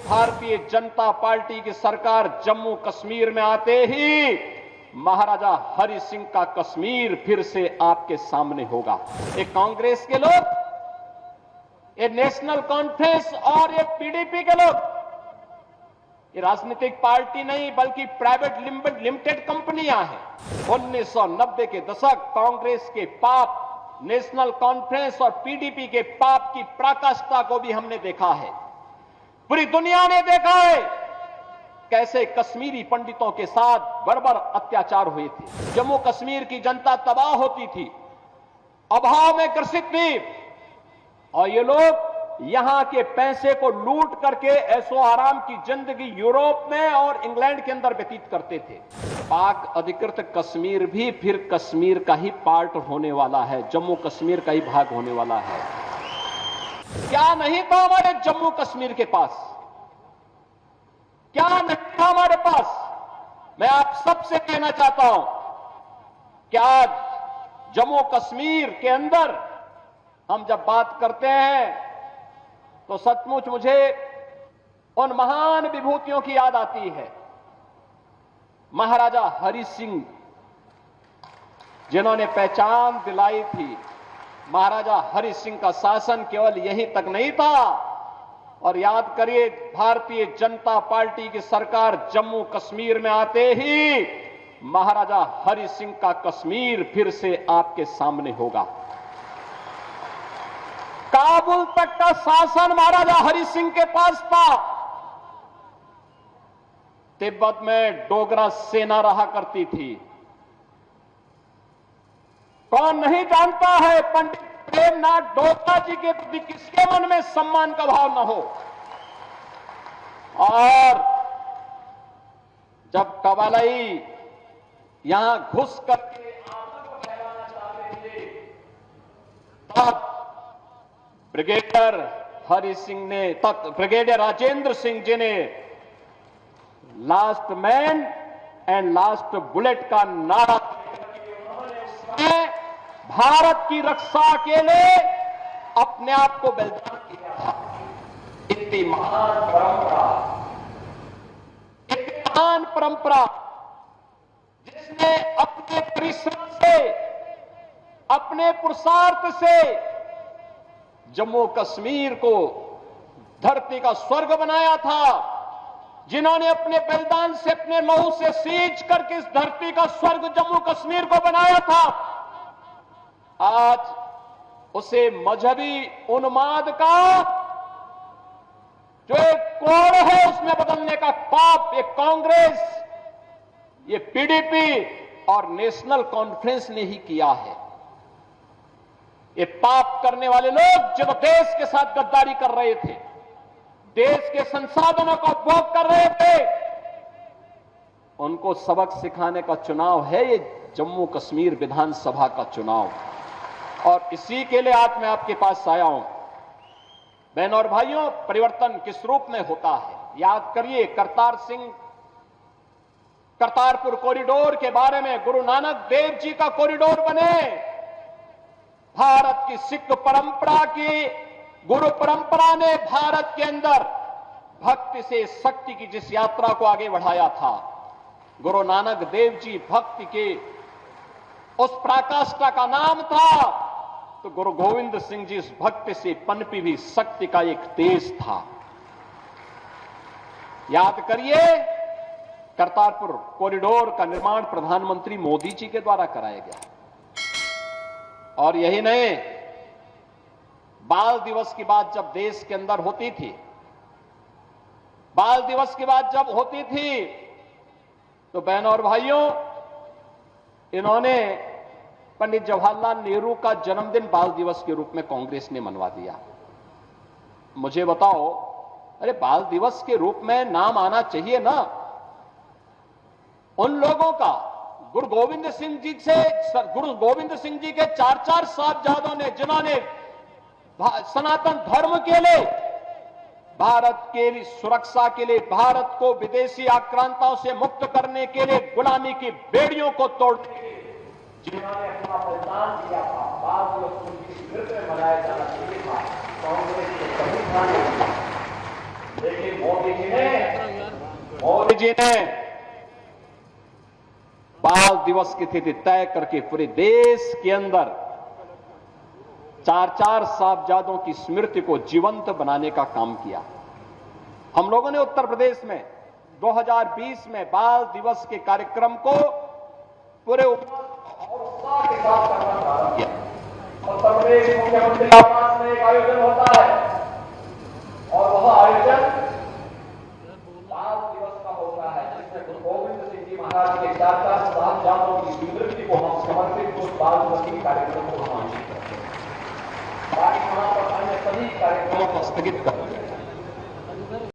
Bharatiya Janata party की सरकार जम्मू कश्मीर में आते ही महाराजा हरि सिंह का कश्मीर फिर से आपके सामने होगा। ये कांग्रेस के लोग, ये नेशनल कॉन्फ्रेंस और ये पीडीपी के लोग, ये राजनीतिक पार्टी नहीं बल्कि प्राइवेट लिमिटेड कंपनियां हैं। 1990 के दशक कांग्रेस के पाप, नेशनल कॉन्फ्रेंस और पीडीपी के पाप की पराकाष्ठा को भी हमने देखा है। पूरी दुनिया ने देखा है कैसे कश्मीरी पंडितों के साथ बर्बर अत्याचार हुए थे। जम्मू कश्मीर की जनता तबाह होती थी, अभाव में ग्रसित थी, और ये लोग यहां के पैसे को लूट करके ऐशो आराम की जिंदगी यूरोप में और इंग्लैंड के अंदर व्यतीत करते थे। पाक अधिकृत कश्मीर भी फिर कश्मीर का ही पार्ट होने वाला है, जम्मू कश्मीर का ही भाग होने वाला है। क्या नहीं था हमारे जम्मू कश्मीर के पास? क्या नहीं था हमारे पास? मैं आप सबसे कहना चाहता हूं कि आज जम्मू कश्मीर के अंदर हम जब बात करते हैं तो सचमुच मुझे उन महान विभूतियों की याद आती है। महाराजा हरि सिंह जिन्होंने पहचान दिलाई थी। महाराजा हरि सिंह का शासन केवल यहीं तक नहीं था, और याद करिए भारतीय जनता पार्टी की सरकार जम्मू कश्मीर में आते ही महाराजा हरि सिंह का कश्मीर फिर से आपके सामने होगा। काबुल तक का शासन महाराजा हरि सिंह के पास था। तिब्बत में डोगरा सेना रहा करती थी। कौन नहीं जानता है पंडित प्रेमनाथ डोगरा जी के प्रति किसके मन में सम्मान का भाव न हो। और जब कबालाई यहां घुस करके आतंक फैलाना चाहते थे, तब ब्रिगेडियर हरि सिंह ने, तब ब्रिगेडियर राजेंद्र सिंह जी ने last man and last bullet का नारा भारत की रक्षा के लिए अपने आप को बलिदान किया था। इतनी महान परंपरा, इतनी महान परंपरा जिसने अपने परिश्रम से, अपने पुरुषार्थ से जम्मू कश्मीर को धरती का स्वर्ग बनाया था, जिन्होंने अपने बलिदान से, अपने लहू से सींच करके इस धरती का स्वर्ग जम्मू कश्मीर को बनाया था, आज उसे मजहबी उन्माद का जो एक कोड़ है उसमें बदलने का पाप ये कांग्रेस, ये पीडीपी और नेशनल कॉन्फ्रेंस ने ही किया है। ये पाप करने वाले लोग जो देश के साथ गद्दारी कर रहे थे, देश के संसाधनों का उपभोग कर रहे थे, उनको सबक सिखाने का चुनाव है ये जम्मू कश्मीर विधानसभा का चुनाव। और इसी के लिए आज मैं आपके पास आया हूं। बहनों और भाइयों, परिवर्तन किस रूप में होता है? याद करिए करतारपुर कॉरिडोर के बारे में, गुरु नानक देव जी का कॉरिडोर बने, भारत की सिख परंपरा की गुरु परंपरा ने भारत के अंदर भक्ति से शक्ति की जिस यात्रा को आगे बढ़ाया था, गुरु नानक देव जी भक्ति के उस पराकाष्ठा का नाम था, तो गुरु गोविंद सिंह जी इस भक्ति से पनपी भी शक्ति का एक तेज था। याद करिए, करतारपुर कॉरिडोर का निर्माण प्रधानमंत्री मोदी जी के द्वारा कराया गया। और यही नहीं, बाल दिवस की बात जब देश के अंदर होती थी, बाल दिवस की बात जब होती थी, तो बहनों और भाइयों, इन्होंने पंडित जवाहरलाल नेहरू का जन्मदिन बाल दिवस के रूप में कांग्रेस ने मनवा दिया। मुझे बताओ, अरे बाल दिवस के रूप में नाम आना चाहिए ना उन लोगों का। गुरु गोविंद सिंह जी के 4 साहबजादों ने, जिन्होंने सनातन धर्म के लिए, भारत के लिए सुरक्षा के लिए, भारत को विदेशी आक्रांताओं से मुक्त करने के लिए, गुलामी की बेड़ियों को तोड़ने के लिए जिन्होंने अपना बलिदान दिया था, बाद में उनकी स्मृति में मनाया जाना चाहिए था। कांग्रेस के कभी था नहीं, लेकिन मोदी जी ने बाल दिवस की तिथि तय करके पूरे देश के अंदर 4 साहबजादों की स्मृति को जीवंत बनाने का काम किया। हम लोगों ने उत्तर प्रदेश में 2020 में बाल दिवस के कार्यक्रम को पूरे उत्साह के साथ करना प्रारंभ किया। उत्तर प्रदेश मुख्यमंत्री आवास में एक आयोजन होता है और वह आयोजन बाल दिवस का होता है, जिसमें गुरु गोविंद सिंह जी महाराज के 4 साहबजादों की स्मृति को हम समर्पित उस बाल दिवस के कार्यक्रम को हम आयोजित करते हैं। बाकी वहां पर अन्य सभी कार्यक्रमों को स्थगित कर